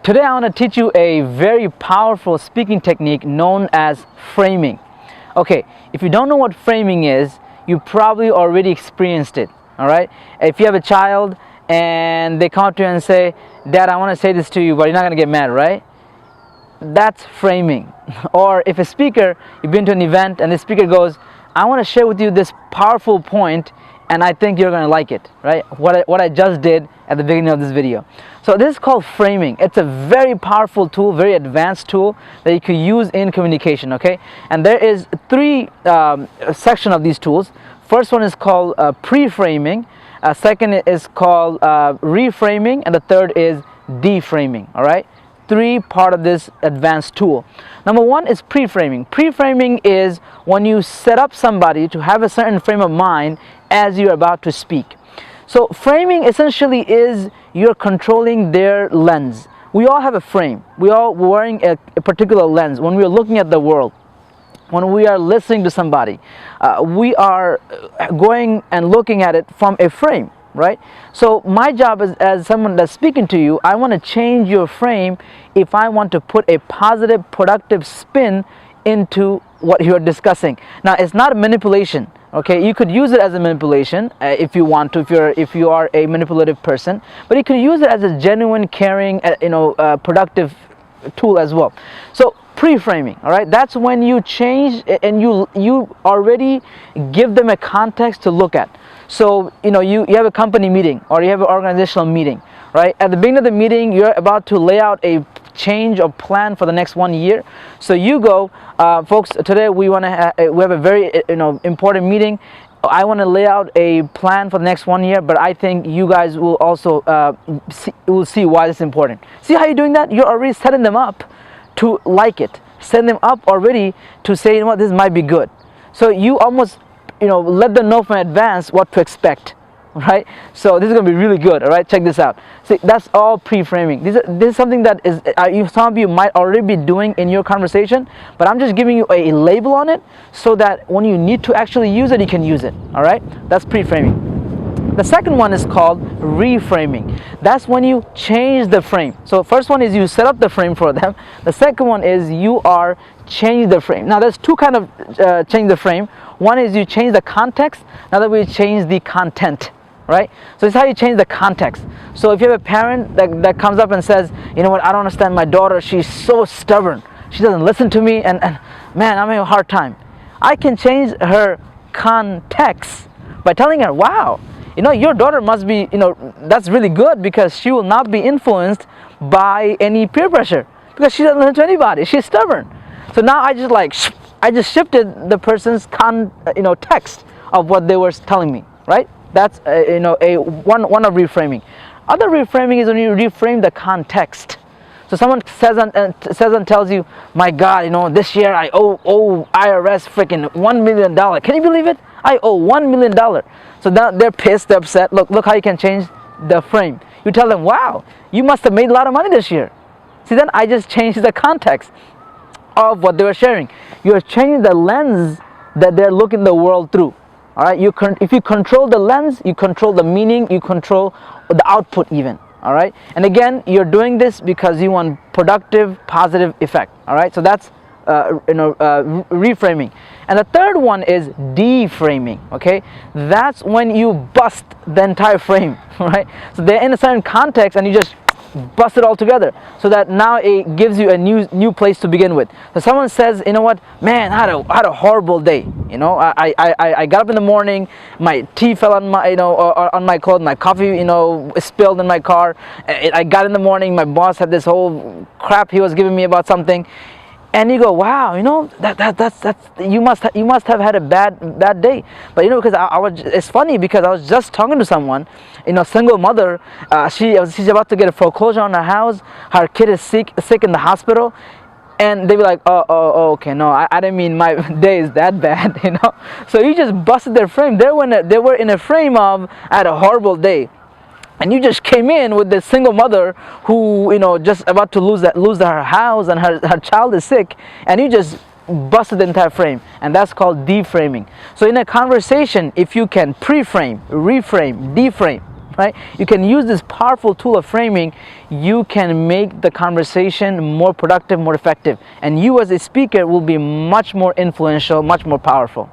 Today I want to teach you a very powerful speaking technique known as framing. Okay, if you don't know what framing is, you probably already experienced it. Alright? If you have a child and they come up to you and say, "Dad, I want to say this to you, but you're not going to get mad, right?" That's framing. Or if a speaker, you've been to an event and the speaker goes, "I want to share with you this powerful point and I think you're going to like it," right? What I just did at the beginning of this video. So this is called framing. It's a very powerful tool, very advanced tool that you could use in communication, okay? And there is three sections of these tools. First one is called pre-framing, second is called reframing, and the third is deframing, all right? Three part of this advanced tool. Number one is pre-framing. Pre-framing is when you set up somebody to have a certain frame of mind as you're about to speak. So framing essentially is you're controlling their lens. We all have a frame. We all wearing a particular lens when we are looking at the world. When we are listening to somebody, we are going and looking at it from a frame, right? So my job is, as someone that's speaking to you, I want to change your frame if I want to put a positive, productive spin into what you're discussing. Now, it's not a manipulation. Okay, you could use it as a manipulation if you want to, if you are a manipulative person, but you could use it as a genuine, caring, productive tool as well. So pre-framing, all right, that's when you change and you already give them a context to look at. So you have a company meeting or you have an organizational meeting, right? At the beginning of the meeting, you're about to lay out a change or plan for the next 1 year. So you go, folks, today we have a very important meeting. I want to lay out a plan for the next 1 year, but I think you guys will also see why this is important. See how you're doing that? You're already setting them up to like it. Set them up already to say, you know what, this might be good. So you almost let them know from advance what to expect. Right, so this is going to be really good. All right, check this out. See, that's all pre-framing. This is something that is some of you might already be doing in your conversation, but I'm just giving you a label on it so that when you need to actually use it, you can use it. All right, that's pre-framing. The second one is called reframing. That's when you change the frame. So first one is you set up the frame for them. The second one is you are change the frame. Now there's two kind of change the frame. One is you change the context. Another way you change the content. Right? So it's how you change the context. So if you have a parent that comes up and says, "You know what, I don't understand my daughter, she's so stubborn. She doesn't listen to me and man, I'm having a hard time." I can change her context by telling her, "Wow, your daughter must be, that's really good because she will not be influenced by any peer pressure because she doesn't listen to anybody. She's stubborn." So now I just shifted the person's text of what they were telling me, right? That's one of reframing. Other reframing is when you reframe the context. So someone says and tells you, "My God, this year I owe IRS freaking $1 million. Can you believe it? I owe $1 million." So now they're pissed, they're upset. Look how you can change the frame. You tell them, "Wow, you must have made a lot of money this year." See, then I just changed the context of what they were sharing. You're changing the lens that they're looking the world through. All right, if you control the lens, you control the meaning, you control the output even. All right, and again, you're doing this because you want productive, positive effect. All right, so that's reframing. And the third one is deframing. Okay, that's when you bust the entire frame. Right, so they're in a certain context, and you just bust it all together so that now it gives you a new place to begin with. So someone says, "You know what, man, I had a horrible day. I got up in the morning, my tea fell on my on my clothes, my coffee spilled in my car. I got in the morning, my boss had this whole crap he was giving me about something." And you go, "Wow, that's you must have had a bad day." But because it's funny because I was just talking to someone, single mother, she's about to get a foreclosure on her house. Her kid is sick in the hospital, and they be like, "Oh, okay, no, I didn't mean my day is that bad," So you just busted their frame. They were in a frame of, "I had a horrible day." And you just came in with this single mother who, just about to lose her house and her child is sick, and you just busted the entire frame, and that's called deframing. So in a conversation, if you can pre-frame, reframe, deframe, right? You can use this powerful tool of framing. You can make the conversation more productive, more effective, and you as a speaker will be much more influential, much more powerful.